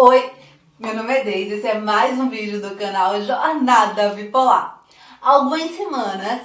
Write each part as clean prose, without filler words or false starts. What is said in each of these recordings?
Oi, meu nome é Deise, esse é mais um vídeo do canal Jornada Bipolar. Há algumas semanas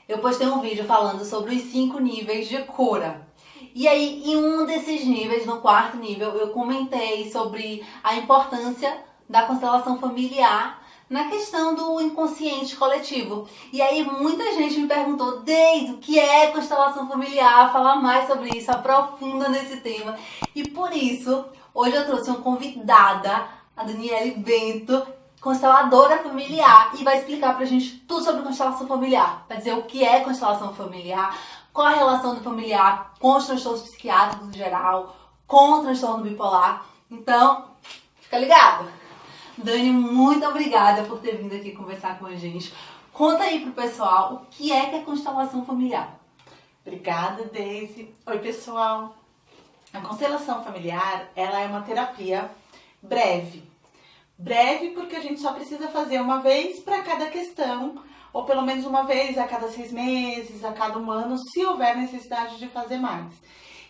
eu postei um vídeo falando sobre os 5 níveis de cura. E aí, em um desses níveis, no 4º nível, eu comentei sobre a importância da constelação familiar na questão do inconsciente coletivo. E aí muita gente me perguntou, Deise, o que é constelação familiar? Fala mais sobre isso, aprofunda nesse tema. E por isso, hoje eu trouxe uma convidada, a Daniele Bento, consteladora familiar, e vai explicar pra gente tudo sobre constelação familiar. Vai dizer o que é constelação familiar, qual a relação do familiar com os transtornos psiquiátricos em geral, com o transtorno bipolar. Então, fica ligado! Dani, muito obrigada por ter vindo aqui conversar com a gente. Conta aí pro pessoal o que é constelação familiar. Obrigada, Deise. Oi, pessoal. A constelação familiar, ela é uma terapia breve. Breve porque a gente só precisa fazer uma vez para cada questão, ou pelo menos uma vez a cada 6 meses, a cada 1 ano, se houver necessidade de fazer mais.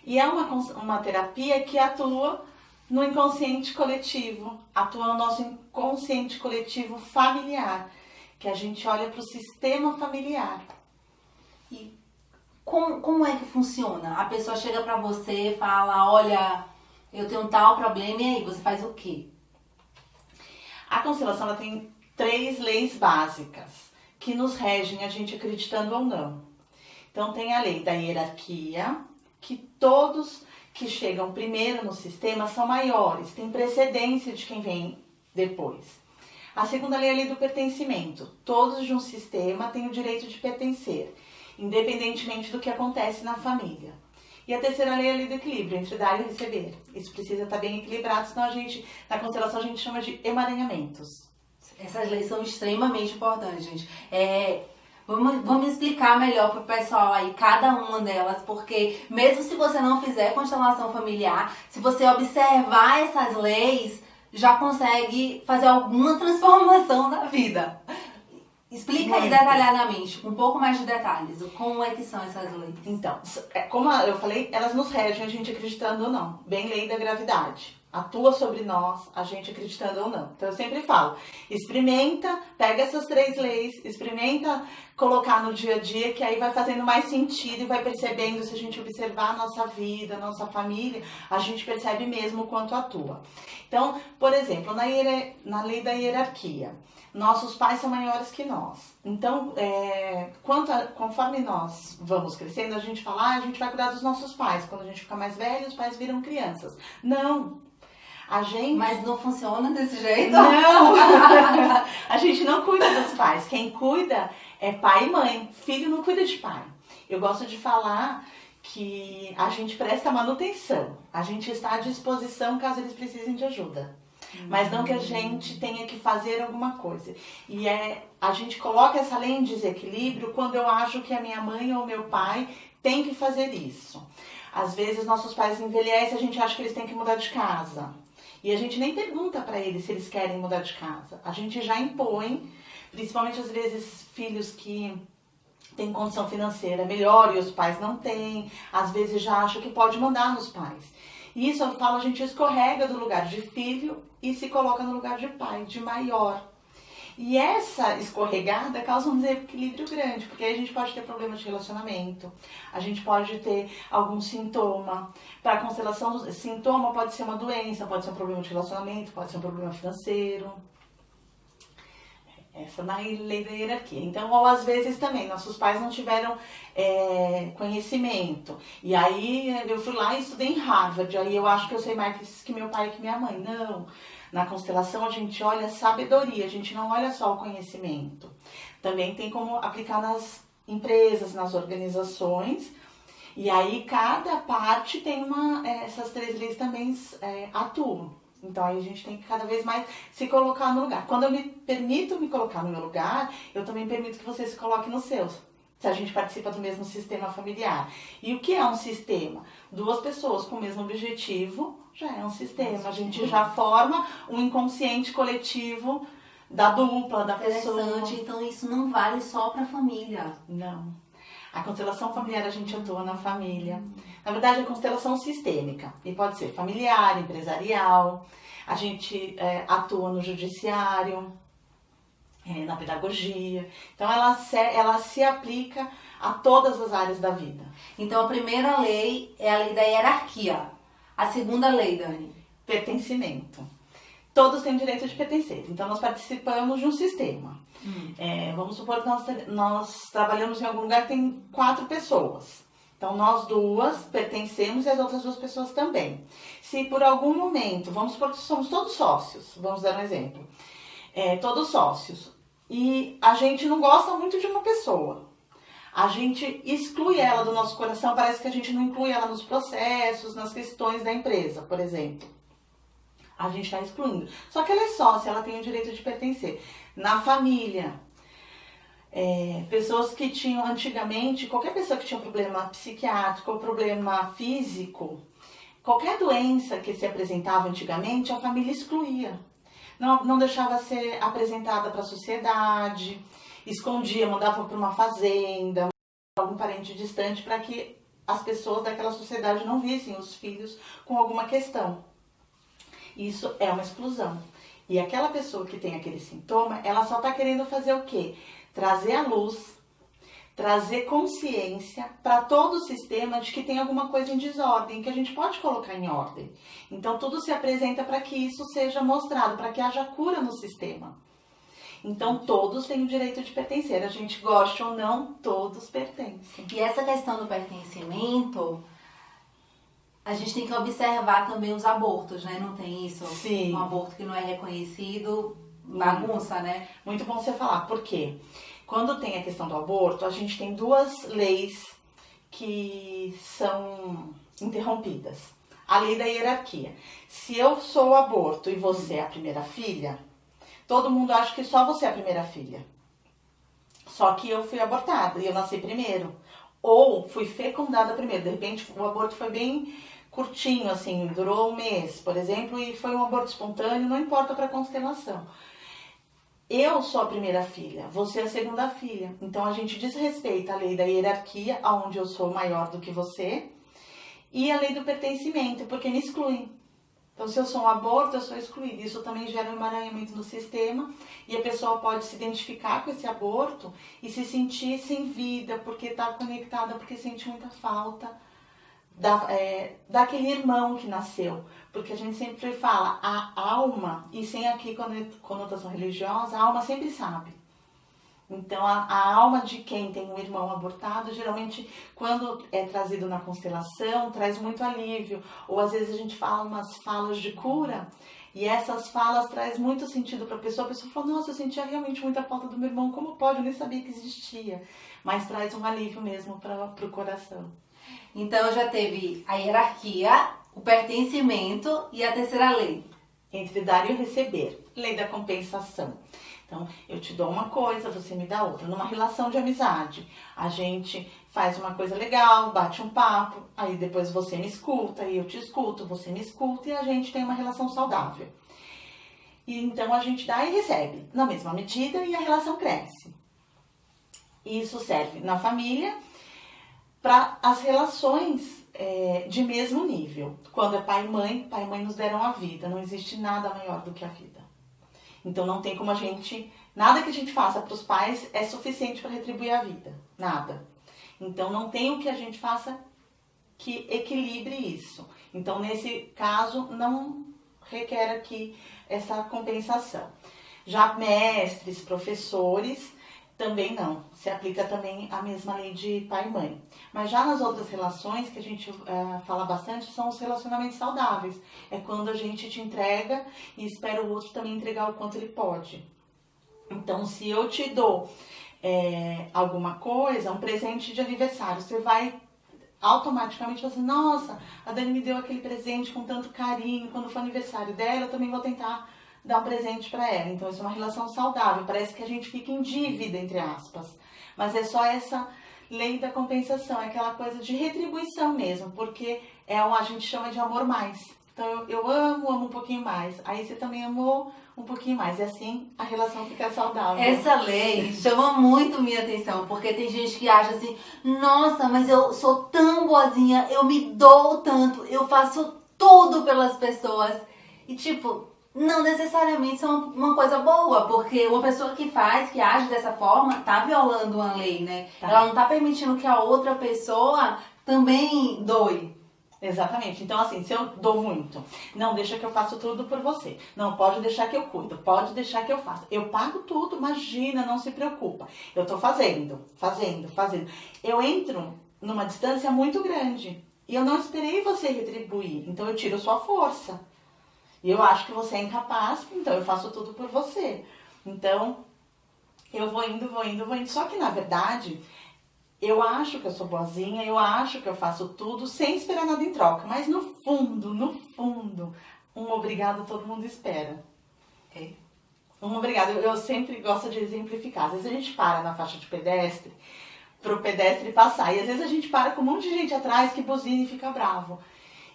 E é uma terapia que atua no inconsciente coletivo, atua no nosso inconsciente coletivo familiar, que a gente olha para o sistema familiar. E como é que funciona? A pessoa chega para você e fala, olha, eu tenho um tal problema, e aí você faz o quê? A constelação ela tem 3 leis básicas que nos regem, a gente acreditando ou não. Então tem a lei da hierarquia, que todos que chegam primeiro no sistema são maiores, tem precedência de quem vem depois. A segunda lei é a lei do pertencimento. Todos de um sistema têm o direito de pertencer, independentemente do que acontece na família. E a terceira lei é a lei do equilíbrio, entre dar e receber. Isso precisa estar bem equilibrado, senão na constelação a gente chama de emaranhamentos. Essas leis são extremamente importantes, gente. Vamos explicar melhor pro pessoal aí cada uma delas, porque mesmo se você não fizer constelação familiar, se você observar essas leis, já consegue fazer alguma transformação na vida. Explica aí detalhadamente, com um pouco mais de detalhes, como é que são essas leis. Então, como eu falei, elas nos regem, a gente acreditando ou não. Bem, lei da gravidade. Atua sobre nós, a gente acreditando ou não. Então eu sempre falo, experimenta, pega essas 3 leis, experimenta colocar no dia a dia, que aí vai fazendo mais sentido e vai percebendo, se a gente observar a nossa vida, a nossa família, a gente percebe mesmo o quanto atua. Então, por exemplo, na lei da hierarquia, nossos pais são maiores que nós. Então, conforme nós vamos crescendo, a gente fala, a gente vai cuidar dos nossos pais. Quando a gente fica mais velho, os pais viram crianças. Não! Mas não funciona desse jeito? Não! A gente não cuida dos pais. Quem cuida é pai e mãe. Filho não cuida de pai. Eu gosto de falar que a gente presta manutenção. A gente está à disposição caso eles precisem de ajuda. Mas não que a gente tenha que fazer alguma coisa. E a gente coloca essa lei em desequilíbrio quando eu acho que a minha mãe ou meu pai tem que fazer isso. Às vezes nossos pais envelhecem, a gente acha que eles têm que mudar de casa. E a gente nem pergunta para eles se eles querem mudar de casa. A gente já impõe, principalmente às vezes filhos que têm condição financeira melhor e os pais não têm. Às vezes já acham que pode mandar nos pais. E isso, eu falo, a gente escorrega do lugar de filho e se coloca no lugar de pai, de maior. E essa escorregada causa um desequilíbrio grande, porque aí a gente pode ter problemas de relacionamento, a gente pode ter algum sintoma. Para a constelação, sintoma pode ser uma doença, pode ser um problema de relacionamento, pode ser um problema financeiro. Essa na lei da hierarquia. Então, ou às vezes também, nossos pais não tiveram conhecimento. E aí eu fui lá e estudei em Harvard, aí eu acho que eu sei mais que meu pai e que minha mãe. Não. Na constelação a gente olha a sabedoria, a gente não olha só o conhecimento. Também tem como aplicar nas empresas, nas organizações. E aí cada parte tem essas 3 leis também atuam. Então aí a gente tem que cada vez mais se colocar no lugar. Quando eu me permito me colocar no meu lugar, eu também permito que você se coloque no seu. Se a gente participa do mesmo sistema familiar. E o que é um sistema? 2 pessoas com o mesmo objetivo já é um sistema. A gente já forma um inconsciente coletivo da dupla, da pessoa. Interessante, então isso não vale só para a família. Não. A constelação familiar a gente atua na família. Na verdade, a constelação sistêmica. E pode ser familiar, empresarial. A gente atua no judiciário, na pedagogia. Então, ela se aplica a todas as áreas da vida. Então, a primeira lei é a lei da hierarquia. A segunda lei, Dani? Pertencimento. Todos têm direito de pertencer. Então, nós participamos de um sistema. Vamos supor que nós trabalhamos em algum lugar que tem 4 pessoas. Então, nós 2 pertencemos e as outras 2 pessoas também. Se por algum momento, vamos supor que somos todos sócios, vamos dar um exemplo. Todos sócios. E a gente não gosta muito de uma pessoa. A gente exclui ela do nosso coração, parece que a gente não inclui ela nos processos, nas questões da empresa, por exemplo. A gente está excluindo. Só que ela é sócia, ela tem o direito de pertencer. Na família, pessoas que tinham antigamente, qualquer pessoa que tinha um problema psiquiátrico ou problema físico, qualquer doença que se apresentava antigamente, a família excluía. Não deixava ser apresentada para a sociedade, escondia, mandava para uma fazenda, algum parente distante, para que as pessoas daquela sociedade não vissem os filhos com alguma questão. Isso é uma exclusão. E aquela pessoa que tem aquele sintoma, ela só está querendo fazer o quê? Trazer a luz, trazer consciência para todo o sistema de que tem alguma coisa em desordem, que a gente pode colocar em ordem. Então, tudo se apresenta para que isso seja mostrado, para que haja cura no sistema. Então, todos têm o direito de pertencer. A gente gosta ou não, todos pertencem. E essa questão do pertencimento, a gente tem que observar também os abortos, né? Não tem isso? Sim. Um aborto que não é reconhecido, bagunça, né? Muito bom você falar. Por quê? Quando tem a questão do aborto, a gente tem 2 leis que são interrompidas. A lei da hierarquia. Se eu sou o aborto e você é a primeira filha, todo mundo acha que só você é a primeira filha. Só que eu fui abortada e eu nasci primeiro. Ou fui fecundada primeiro. De repente, o aborto foi bem curtinho, assim, durou 1 mês, por exemplo, e foi um aborto espontâneo, não importa para a constelação. Eu sou a primeira filha, você é a segunda filha. Então, a gente desrespeita a lei da hierarquia, onde eu sou maior do que você, e a lei do pertencimento, porque me exclui. Então, se eu sou um aborto, eu sou excluída. Isso também gera um emaranhamento no sistema, e a pessoa pode se identificar com esse aborto e se sentir sem vida, porque está conectada, porque sente muita falta daquele irmão que nasceu. Porque a gente sempre fala, a alma, e sem aqui conotação religiosa, a alma sempre sabe. Então, a alma de quem tem um irmão abortado, geralmente, quando é trazido na constelação, traz muito alívio. Ou, às vezes, a gente fala umas falas de cura, e essas falas traz muito sentido para a pessoa. A pessoa fala, nossa, eu sentia realmente muita falta do meu irmão, como pode? Eu nem sabia que existia. Mas traz um alívio mesmo para o coração. Então, já teve a hierarquia, o pertencimento e a terceira lei. Entre dar e receber. Lei da compensação. Então, eu te dou uma coisa, você me dá outra. Numa relação de amizade, a gente faz uma coisa legal, bate um papo, aí depois você me escuta, e eu te escuto, você me escuta, e a gente tem uma relação saudável. E então, a gente dá e recebe, na mesma medida, e a relação cresce. E isso serve na família para as relações de mesmo nível. Quando é pai e mãe nos deram a vida. Não existe nada maior do que a vida. Então não tem como nada que a gente faça para os pais é suficiente para retribuir a vida. Nada. Então não tem o que a gente faça que equilibre isso. Então nesse caso não requer aqui essa compensação. Já mestres, professores, também não. Se aplica também a mesma lei de pai e mãe. Mas já nas outras relações, que a gente fala bastante, são os relacionamentos saudáveis. É quando a gente te entrega e espera o outro também entregar o quanto ele pode. Então, se eu te dou alguma coisa, um presente de aniversário, você vai automaticamente falar assim, nossa, a Dani me deu aquele presente com tanto carinho, quando for aniversário dela, eu também vou tentar dar um presente para ela. Então, isso é uma relação saudável. Parece que a gente fica em dívida, entre aspas. Mas é só essa lei da compensação, é aquela coisa de retribuição mesmo, porque a gente chama de amor mais. Então, eu amo um pouquinho mais. Aí você também amou um pouquinho mais. E assim, a relação fica saudável. Essa lei chama muito minha atenção, porque tem gente que acha assim, nossa, mas eu sou tão boazinha, eu me dou tanto, eu faço tudo pelas pessoas. E tipo, não necessariamente são uma coisa boa, porque uma pessoa que faz, que age dessa forma, tá violando uma lei, né? Tá. Ela não tá permitindo que a outra pessoa também doe. Exatamente. Então, assim, se eu dou muito, não, deixa que eu faço tudo por você. Não, pode deixar que eu cuido, pode deixar que eu faço. Eu pago tudo, imagina, não se preocupa. Eu tô fazendo. Eu entro numa distância muito grande e eu não esperei você retribuir, então eu tiro sua força. E eu acho que você é incapaz, então eu faço tudo por você. Então, eu vou indo. Só que, na verdade, eu acho que eu sou boazinha, eu acho que eu faço tudo sem esperar nada em troca. Mas no fundo, um obrigado todo mundo espera. Ok? Um obrigado. Eu sempre gosto de exemplificar. Às vezes a gente para na faixa de pedestre, pro pedestre passar. E às vezes a gente para com um monte de gente atrás que buzina e fica bravo.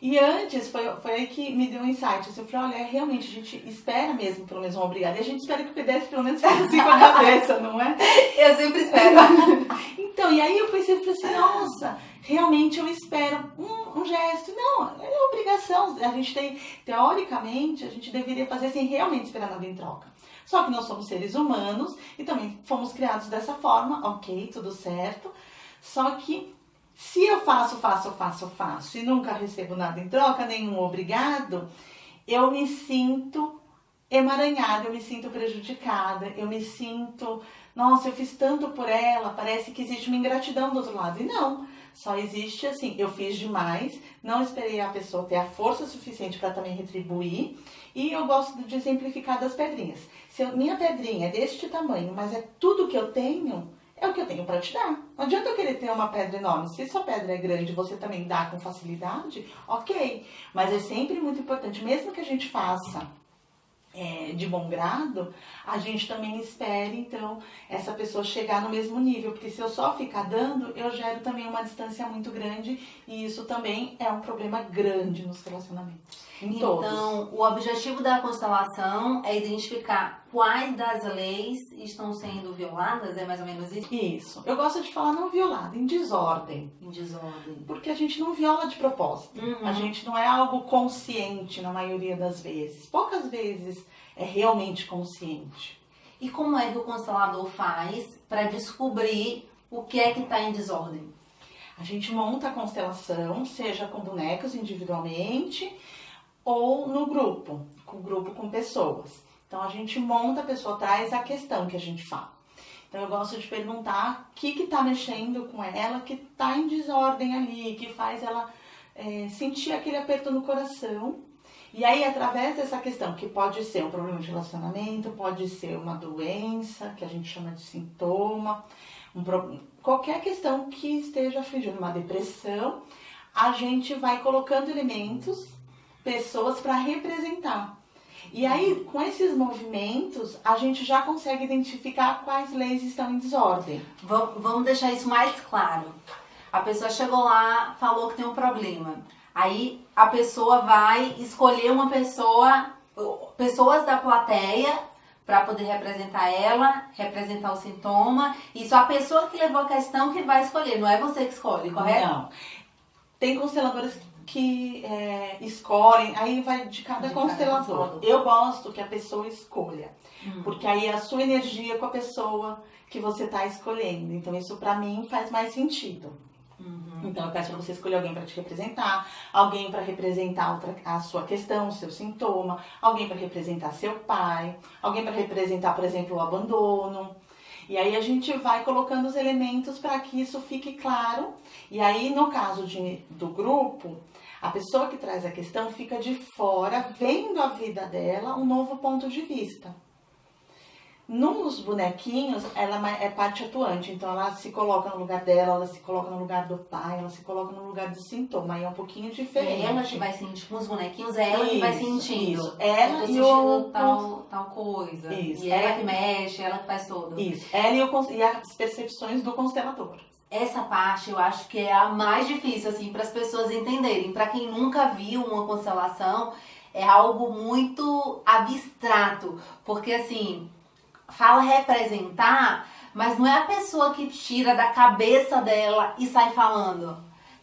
E antes, foi aí que me deu um insight. Assim, eu falei, olha, realmente a gente espera mesmo pelo menos um obrigado. E a gente espera que o pedestre pelo menos faça assim com a cabeça, não é? Eu sempre espero. Então, e aí eu pensei, falei assim, nossa, realmente eu espero um gesto. Não, é obrigação. A gente tem, teoricamente, a gente deveria fazer sem realmente esperar nada em troca. Só que nós somos seres humanos e também fomos criados dessa forma, ok, tudo certo. Só que se eu faço e nunca recebo nada em troca, nenhum obrigado, eu me sinto emaranhada, eu me sinto prejudicada, eu me sinto, nossa, eu fiz tanto por ela, parece que existe uma ingratidão do outro lado. E não, só existe assim, eu fiz demais, não esperei a pessoa ter a força suficiente para também retribuir. E eu gosto de exemplificar das pedrinhas. Se minha pedrinha é deste tamanho, mas é tudo que eu tenho, é o que eu tenho para te dar. Não adianta eu querer ter uma pedra enorme. Se sua pedra é grande e você também dá com facilidade, ok. Mas é sempre muito importante, mesmo que a gente faça de bom grado, a gente também espere, então, essa pessoa chegar no mesmo nível. Porque se eu só ficar dando, eu gero também uma distância muito grande. E isso também é um problema grande nos relacionamentos. Então, o objetivo da constelação é identificar quais das leis estão sendo violadas, é mais ou menos isso? Isso. Eu gosto de falar não violada, em desordem. Em desordem. Porque a gente não viola de propósito. A gente não é algo consciente na maioria das vezes. Poucas vezes é realmente consciente. E como é que o constelador faz para descobrir o que é que está em desordem? A gente monta a constelação, seja com bonecos individualmente ou no grupo com pessoas. Então a gente monta, a pessoa traz a questão que a gente fala. Então eu gosto de perguntar o que está mexendo com ela, que está em desordem ali, que faz ela sentir aquele aperto no coração. E aí, através dessa questão, que pode ser um problema de relacionamento, pode ser uma doença, que a gente chama de sintoma, qualquer questão que esteja afligindo, uma depressão, a gente vai colocando elementos, pessoas para representar. E aí, com esses movimentos, a gente já consegue identificar quais leis estão em desordem. Vamos deixar isso mais claro. A pessoa chegou lá, falou que tem um problema. Aí a pessoa vai escolher uma pessoas da plateia para poder representar ela, representar o sintoma. Isso a pessoa que levou a questão que vai escolher, não é você que escolhe, correto? Não. Tem consteladores que escolhem, aí vai de cada constelador. Eu gosto que a pessoa escolha, porque aí é a sua energia com a pessoa que você está escolhendo. Então isso para mim faz mais sentido. Então eu peço para você escolher alguém para te representar, alguém para representar a sua questão, o seu sintoma, alguém para representar seu pai, alguém para representar, por exemplo, o abandono. E aí a gente vai colocando os elementos para que isso fique claro. E aí, no caso do grupo, a pessoa que traz a questão fica de fora, vendo a vida dela, um novo ponto de vista. Nos bonequinhos, ela é parte atuante, então ela se coloca no lugar dela, ela se coloca no lugar do pai, ela se coloca no lugar do sintoma, aí é um pouquinho diferente. É ela que vai sentir, com os bonequinhos, é ela que vai sentindo. Isso. Ela e o tal coisa. Isso. E ela que mexe, ela que faz tudo. Isso. Ela e as percepções do constelador. Essa parte eu acho que é a mais difícil, assim, para as pessoas entenderem. Para quem nunca viu uma constelação, é algo muito abstrato, porque assim, fala representar, mas não é a pessoa que tira da cabeça dela e sai falando.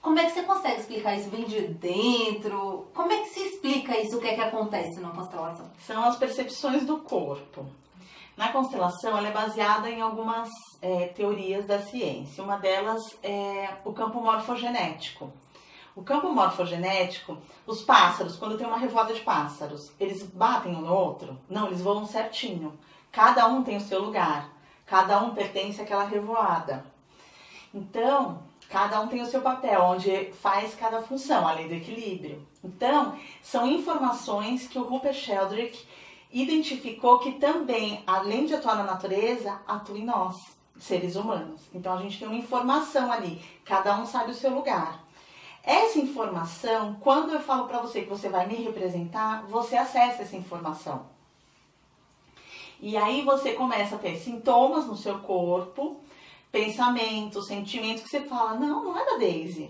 como é que você consegue explicar isso? Vem de dentro? Como é que se explica isso? O que é que acontece numa constelação? São as percepções do corpo. Na constelação, ela é baseada em algumas teorias da ciência. Uma delas é o campo morfogenético. O campo morfogenético, os pássaros, quando tem uma revoada de pássaros, eles batem um no outro? Não, eles voam certinho. Cada um tem o seu lugar. Cada um pertence àquela revoada. Então, cada um tem o seu papel, onde faz cada função, além do equilíbrio. Então, são informações que o Rupert Sheldrake identificou que também, além de atuar na natureza, atua em nós, seres humanos. Então, a gente tem uma informação ali, cada um sabe o seu lugar. Essa informação, quando eu falo para você que você vai me representar, você acessa essa informação. E aí você começa a ter sintomas no seu corpo, pensamentos, sentimentos que você fala, não é da Daisy.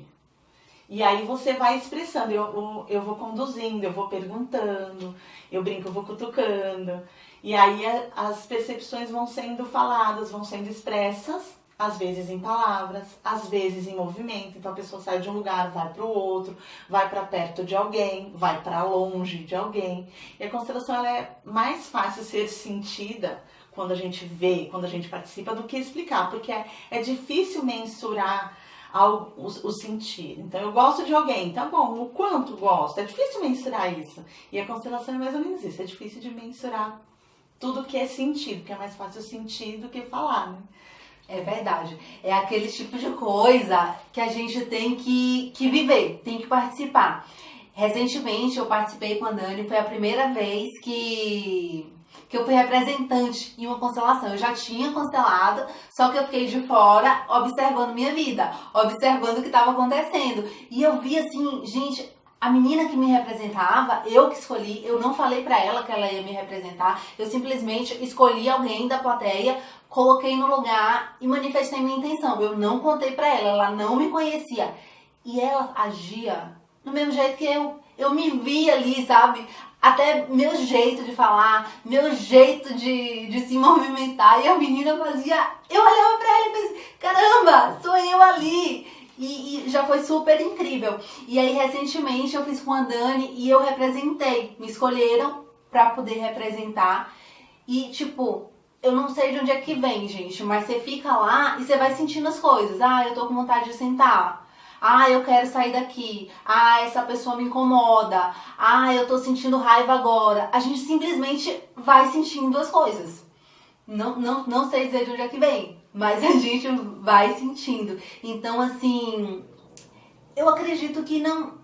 E aí você vai expressando, eu vou conduzindo, eu vou perguntando, eu brinco, eu vou cutucando. E aí as percepções vão sendo faladas, vão sendo expressas, às vezes em palavras, às vezes em movimento. Então a pessoa sai de um lugar, vai para o outro, vai para perto de alguém, vai para longe de alguém. E a constelação ela é mais fácil ser sentida quando a gente vê, quando a gente participa, do que explicar, porque é difícil mensurar o sentir. Então eu gosto de alguém, tá bom, o quanto gosto, é difícil mensurar isso. E a constelação é mais ou menos isso, é difícil de mensurar tudo que é sentido, porque é mais fácil sentir do que falar, né? É verdade. É aquele tipo de coisa que a gente tem que viver, tem que participar. Recentemente eu participei com a Dani, foi a primeira vez que eu fui representante em uma constelação. Eu já tinha constelado, só que eu fiquei de fora observando minha vida, observando o que estava acontecendo. E eu vi assim, gente, a menina que me representava, eu que escolhi, eu não falei pra ela que ela ia me representar, eu simplesmente escolhi alguém da plateia, coloquei no lugar e manifestei minha intenção. Eu não contei pra ela, ela não me conhecia. E ela agia do mesmo jeito que eu. Eu me vi ali, sabe? Até meu jeito de falar, meu jeito de se movimentar. E a menina fazia... Eu olhava pra ela e pensei, caramba, sou eu ali. E já foi super incrível. E aí, recentemente, eu fiz com a Dani e eu representei. Me escolheram pra poder representar. E, tipo, eu não sei de onde é que vem, gente, mas você fica lá e você vai sentindo as coisas. Ah, eu tô com vontade de sentar. Ah, eu quero sair daqui. Ah, essa pessoa me incomoda. Ah, eu tô sentindo raiva agora. A gente simplesmente vai sentindo as coisas. Não sei dizer de onde é que vem, mas a gente vai sentindo. Então, assim, eu acredito que não...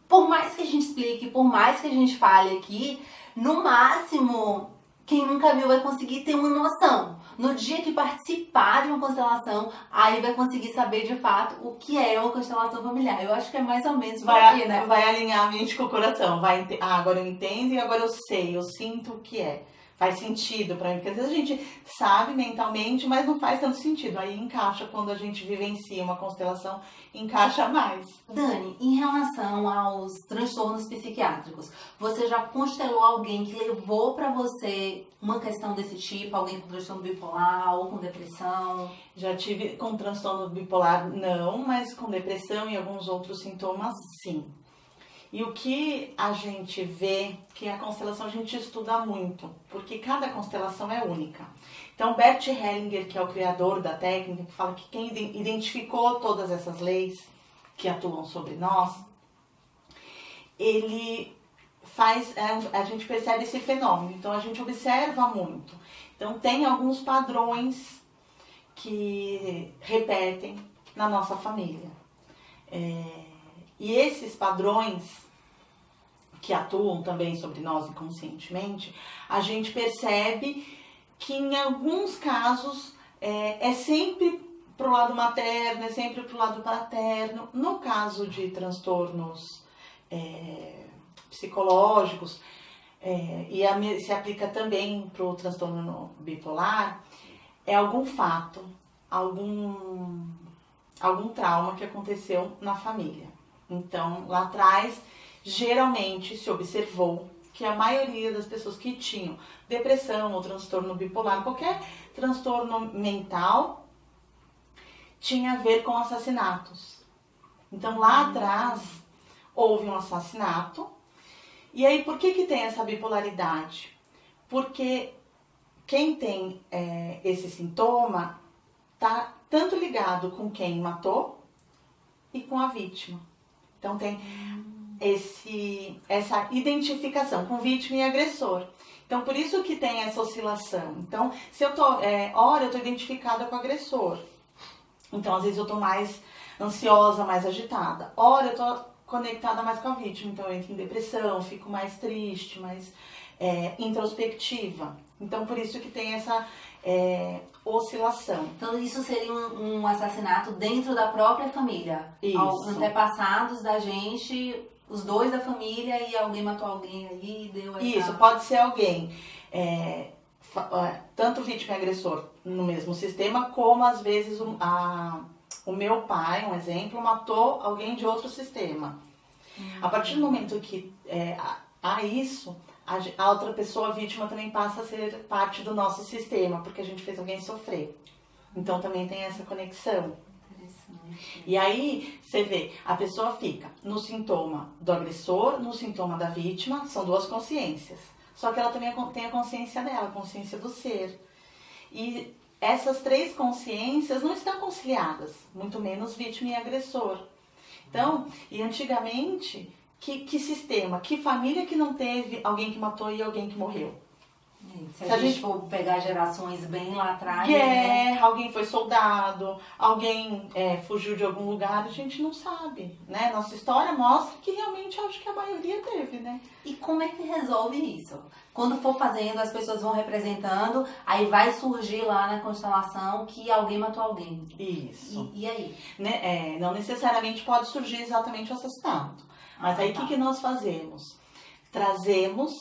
Por mais que a gente explique, por mais que a gente fale aqui, no máximo, quem nunca viu vai conseguir ter uma noção. No dia que participar de uma constelação, aí vai conseguir saber de fato o que é uma constelação familiar. Eu acho que é mais ou menos por aqui, né? Vai alinhar a mente com o coração. Agora eu entendo e agora eu sei, eu sinto o que é. Faz sentido pra mim, porque às vezes a gente sabe mentalmente, mas não faz tanto sentido. Aí encaixa quando a gente vivencia uma constelação, encaixa mais. Dani, em relação aos transtornos psiquiátricos, você já constelou alguém que levou pra você uma questão desse tipo? Alguém com transtorno bipolar ou com depressão? Já tive com transtorno bipolar, não, mas com depressão e alguns outros sintomas, sim. E o que a gente vê, que a constelação a gente estuda muito, porque cada constelação é única. Então, Bert Hellinger, que é o criador da técnica, que fala que quem identificou todas essas leis que atuam sobre nós, ele faz, a gente percebe esse fenômeno, então a gente observa muito. Então, tem alguns padrões que repetem na nossa família. E esses padrões que atuam também sobre nós inconscientemente, a gente percebe que em alguns casos é sempre pro lado materno, é sempre pro lado paterno. No caso de transtornos psicológicos, se aplica também pro transtorno bipolar, é algum fato, algum trauma que aconteceu na família. Então, lá atrás, geralmente se observou que a maioria das pessoas que tinham depressão ou transtorno bipolar, qualquer transtorno mental, tinha a ver com assassinatos. Então, lá atrás, houve um assassinato. E aí, por que tem essa bipolaridade? Porque quem tem esse sintoma está tanto ligado com quem matou e com a vítima. Então, tem essa identificação com vítima e agressor. Então, por isso que tem essa oscilação. Então, se eu ora eu tô identificada com o agressor. Então, às vezes eu tô mais ansiosa, mais agitada. Ora eu tô conectada mais com a vítima. Então, eu entro em depressão, fico mais triste, mais introspectiva. Então, por isso que tem essa oscilação. Então, isso seria um assassinato dentro da própria família. Isso. Antepassados da gente, os dois da família, e alguém matou alguém aí e deu essa... Isso, pode ser alguém, tanto vítima e agressor no mesmo sistema, como às vezes o meu pai, um exemplo, matou alguém de outro sistema. A partir do momento que há isso, a outra pessoa, a vítima, também passa a ser parte do nosso sistema, porque a gente fez alguém sofrer. Então também tem essa conexão. E aí, você vê, a pessoa fica no sintoma do agressor, no sintoma da vítima, são duas consciências. Só que ela também tem a consciência dela, a consciência do ser. E essas três consciências não estão conciliadas, muito menos vítima e agressor. Então, e antigamente, que sistema, que família que não teve alguém que matou e alguém que morreu? Se a gente for pegar gerações bem lá atrás, né? Alguém foi soldado, alguém fugiu de algum lugar, a gente não sabe, né? Nossa história mostra que realmente acho que a maioria teve, né? E como é que resolve isso? Quando for fazendo, as pessoas vão representando, aí vai surgir lá na constelação que alguém matou alguém. Isso. E aí? Né? Não necessariamente pode surgir exatamente o assassinato. Mas aí o que nós fazemos? Trazemos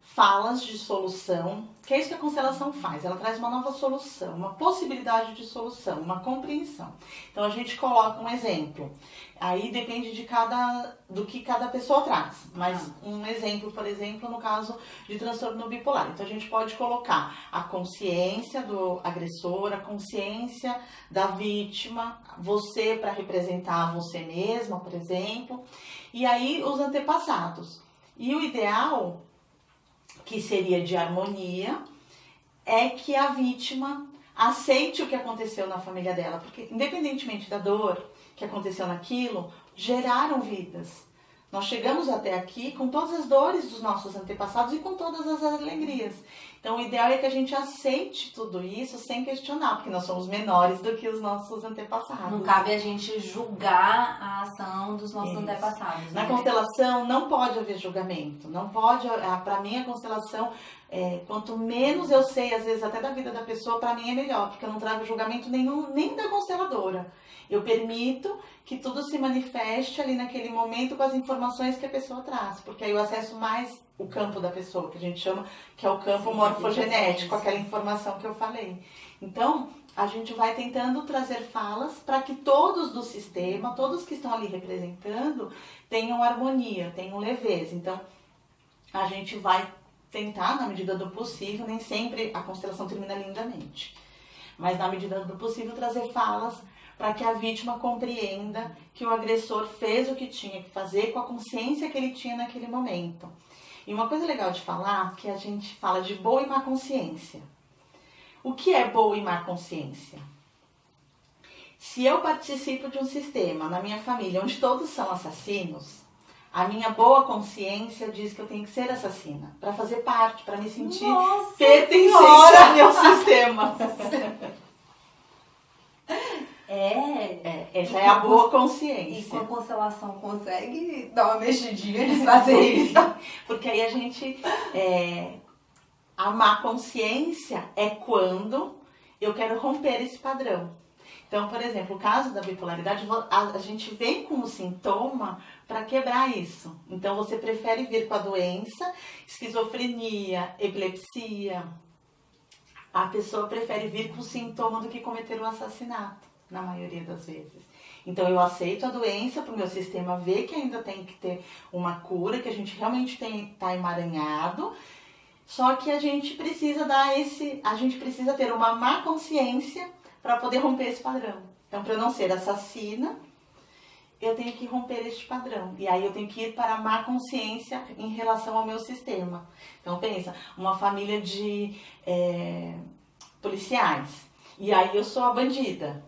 falas de solução, que é isso que a constelação faz. Ela traz uma nova solução, uma possibilidade de solução, uma compreensão. Então a gente coloca um exemplo. Aí depende do que cada pessoa traz. Mas um exemplo, por exemplo, no caso de transtorno bipolar. Então a gente pode colocar a consciência do agressor, a consciência da vítima, você para representar você mesma, por exemplo. E aí os antepassados. E o ideal, que seria de harmonia, é que a vítima aceite o que aconteceu na família dela. Porque, independentemente da dor que aconteceu naquilo, geraram vidas. Nós chegamos até aqui com todas as dores dos nossos antepassados e com todas as alegrias. Então, o ideal é que a gente aceite tudo isso sem questionar, porque nós somos menores do que os nossos antepassados. Não cabe a gente julgar a ação dos nossos antepassados. Na constelação não pode haver julgamento. Não pode, para mim a constelação, quanto menos eu sei, às vezes até da vida da pessoa, para mim é melhor, porque eu não trago julgamento nenhum, nem da consteladora. Eu permito que tudo se manifeste ali naquele momento com as informações que a pessoa traz, porque aí eu acesso mais o campo da pessoa, que a gente chama, que é o campo morfogenético, aquela informação que eu falei. Então, a gente vai tentando trazer falas para que todos do sistema, todos que estão ali representando, tenham harmonia, tenham leveza. Então, a gente vai tentar, na medida do possível, nem sempre a constelação termina lindamente, mas na medida do possível trazer falas para que a vítima compreenda que o agressor fez o que tinha que fazer com a consciência que ele tinha naquele momento. E uma coisa legal de falar, que a gente fala de boa e má consciência. O que é boa e má consciência? Se eu participo de um sistema na minha família onde todos são assassinos, a minha boa consciência diz que eu tenho que ser assassina, para fazer parte, para me sentir pertencente ao meu sistema. Essa é a boa consciência. E com a constelação consegue dar uma mexidinha de fazer isso? Porque aí a gente... a má consciência é quando eu quero romper esse padrão. Então, por exemplo, o caso da bipolaridade, a gente vem com o sintoma para quebrar isso. Então, você prefere vir com a doença, esquizofrenia, epilepsia. A pessoa prefere vir com o sintoma do que cometer o assassinato, na maioria das vezes. Então, eu aceito a doença para o meu sistema ver que ainda tem que ter uma cura, que a gente realmente está emaranhado, só que a gente precisa ter uma má consciência para poder romper esse padrão. Então, para eu não ser assassina eu tenho que romper este padrão. E aí eu tenho que ir para a má consciência em relação ao meu sistema. Então pensa, uma família de policiais. E aí eu sou a bandida.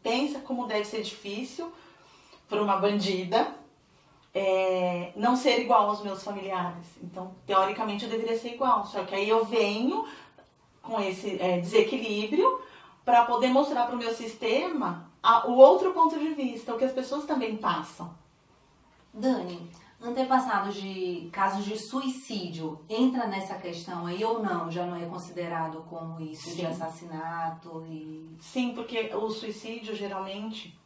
Pensa como deve ser difícil para uma bandida não ser igual aos meus familiares. Então, teoricamente, eu deveria ser igual. Só que aí eu venho com esse desequilíbrio para poder mostrar para o meu sistema o outro ponto de vista, o que as pessoas também passam. Dani, antepassados de casos de suicídio entra nessa questão aí ou não? Já não é considerado como isso, de assassinato? Sim, porque o suicídio geralmente,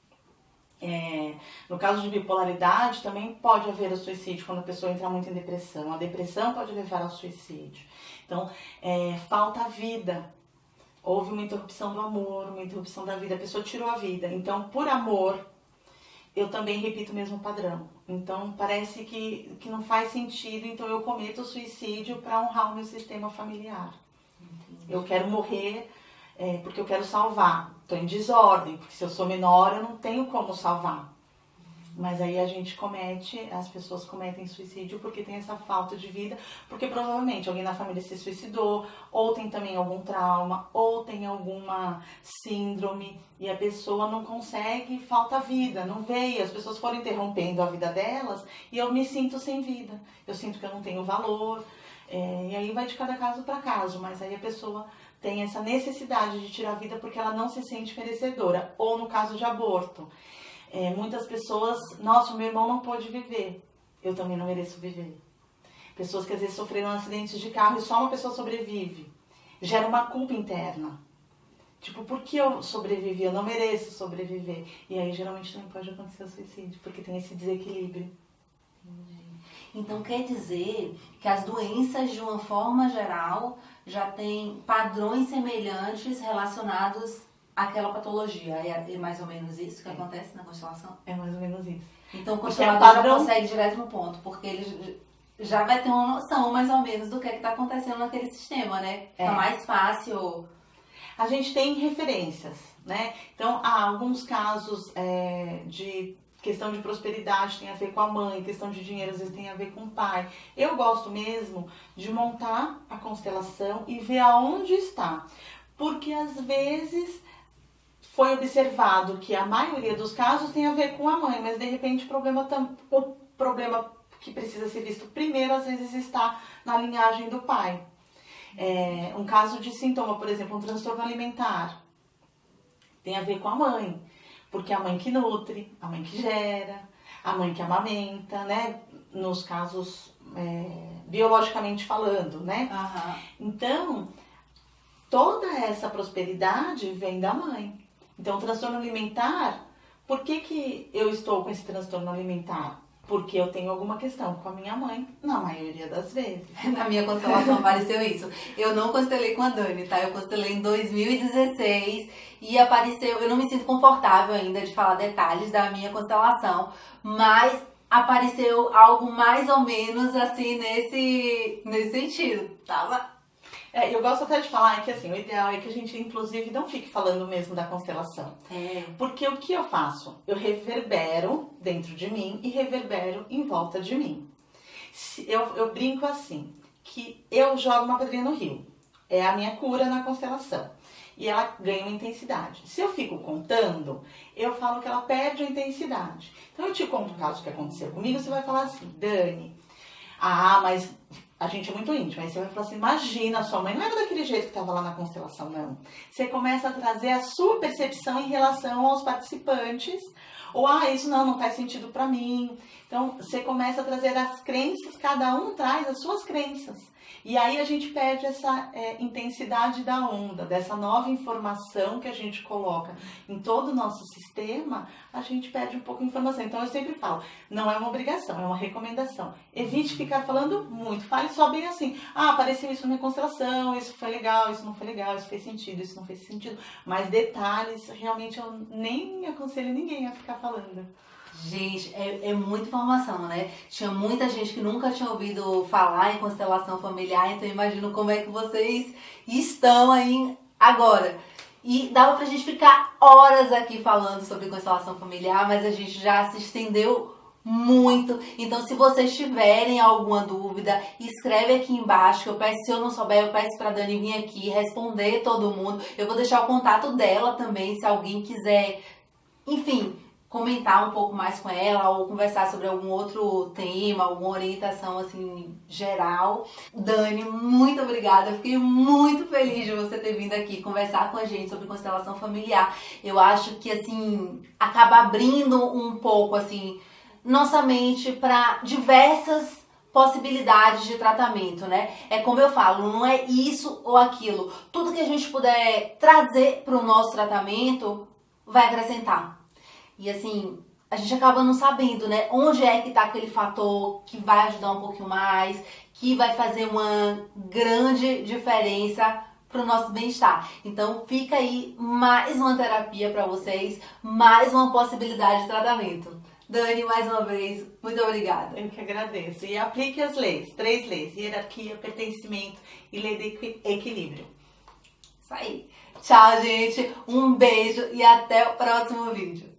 no caso de bipolaridade, também pode haver o suicídio quando a pessoa entra muito em depressão. A depressão pode levar ao suicídio. Então, falta a vida. Houve uma interrupção do amor, uma interrupção da vida. A pessoa tirou a vida. Então, por amor, eu também repito o mesmo padrão. Então, parece que não faz sentido. Então, eu cometo o suicídio para honrar o meu sistema familiar. Entendi. Eu quero morrer porque eu quero salvar. Estou em desordem, porque se eu sou menor, eu não tenho como salvar. Mas aí as pessoas cometem suicídio porque tem essa falta de vida, porque provavelmente alguém na família se suicidou, ou tem também algum trauma, ou tem alguma síndrome, e a pessoa não consegue, falta vida, não veio, as pessoas foram interrompendo a vida delas, e eu me sinto sem vida, eu sinto que eu não tenho valor, e aí vai de cada caso para caso, mas aí a pessoa tem essa necessidade de tirar a vida porque ela não se sente merecedora, ou no caso de aborto. Muitas pessoas, nossa, o meu irmão não pôde viver, eu também não mereço viver. Pessoas que às vezes sofreram acidentes de carro e só uma pessoa sobrevive. Gera uma culpa interna. Tipo, por que eu sobrevivi? Eu não mereço sobreviver. E aí geralmente também pode acontecer o suicídio, porque tem esse desequilíbrio. Então quer dizer que as doenças, de uma forma geral, já têm padrões semelhantes relacionados àquela patologia. É mais ou menos isso que acontece na constelação? É mais ou menos isso. Então o constelador já consegue direto no ponto, porque ele já vai ter uma noção mais ou menos do que está acontecendo naquele sistema, né? Fica mais fácil. A gente tem referências, né? Então, há alguns casos de questão de prosperidade tem a ver com a mãe, questão de dinheiro às vezes tem a ver com o pai. Eu gosto mesmo de montar a constelação e ver aonde está. Porque às vezes foi observado que a maioria dos casos tem a ver com a mãe, mas de repente o problema que precisa ser visto primeiro às vezes está na linhagem do pai. Um caso de sintoma, por exemplo, um transtorno alimentar, tem a ver com a mãe, porque é a mãe que nutre, a mãe que gera, a mãe que amamenta, né? Nos casos biologicamente falando, né? Uhum. Então, toda essa prosperidade vem da mãe. Então, o transtorno alimentar, por que eu estou com esse transtorno alimentar? Porque eu tenho alguma questão com a minha mãe, na maioria das vezes. Na minha constelação apareceu isso. Eu não constelei com a Dani, tá? Eu constelei em 2016 e apareceu... Eu não me sinto confortável ainda de falar detalhes da minha constelação, mas apareceu algo mais ou menos assim nesse sentido. Tava... Eu gosto até de falar que assim, o ideal é que a gente, inclusive, não fique falando mesmo da constelação. Porque o que eu faço? Eu reverbero dentro de mim e reverbero em volta de mim. Eu brinco assim, que eu jogo uma pedrinha no rio. É a minha cura na constelação. E ela ganha uma intensidade. Se eu fico contando, eu falo que ela perde a intensidade. Então eu te conto o caso que aconteceu comigo, você vai falar assim, Dani, mas... A gente é muito íntimo, aí você vai falar assim, imagina, sua mãe não era daquele jeito que estava lá na constelação, não. Você começa a trazer a sua percepção em relação aos participantes, ou, isso não faz sentido para mim. Então, você começa a trazer as crenças, cada um traz as suas crenças. E aí a gente perde essa intensidade da onda, dessa nova informação que a gente coloca em todo o nosso sistema, a gente perde um pouco de informação. Então eu sempre falo, não é uma obrigação, é uma recomendação. Evite ficar falando muito, fale só bem assim, apareceu isso na minha constelação, isso foi legal, isso não foi legal, isso fez sentido, isso não fez sentido. Mas detalhes, realmente eu nem aconselho ninguém a ficar falando. Gente, é muita informação, né? Tinha muita gente que nunca tinha ouvido falar em constelação familiar, então eu imagino como é que vocês estão aí agora. E dava pra gente ficar horas aqui falando sobre constelação familiar, mas a gente já se estendeu muito. Então, se vocês tiverem alguma dúvida, escreve aqui embaixo. Eu peço, se eu não souber, eu peço pra Dani vir aqui responder todo mundo. Eu vou deixar o contato dela também, se alguém quiser, enfim, comentar um pouco mais com ela ou conversar sobre algum outro tema, alguma orientação assim geral. Dani, muito obrigada. Eu fiquei muito feliz de você ter vindo aqui conversar com a gente sobre constelação familiar. Eu acho que assim acaba abrindo um pouco assim nossa mente para diversas possibilidades de tratamento, né? É como eu falo, não é isso ou aquilo. Tudo que a gente puder trazer para o nosso tratamento vai acrescentar. E assim, a gente acaba não sabendo, né? Onde é que tá aquele fator que vai ajudar um pouquinho mais, que vai fazer uma grande diferença pro nosso bem-estar. Então fica aí mais uma terapia para vocês, mais uma possibilidade de tratamento. Dani, mais uma vez, muito obrigada. Eu que agradeço. E aplique as leis, 3 leis: hierarquia, pertencimento e lei de equilíbrio. Isso aí. Tchau, gente. Um beijo e até o próximo vídeo.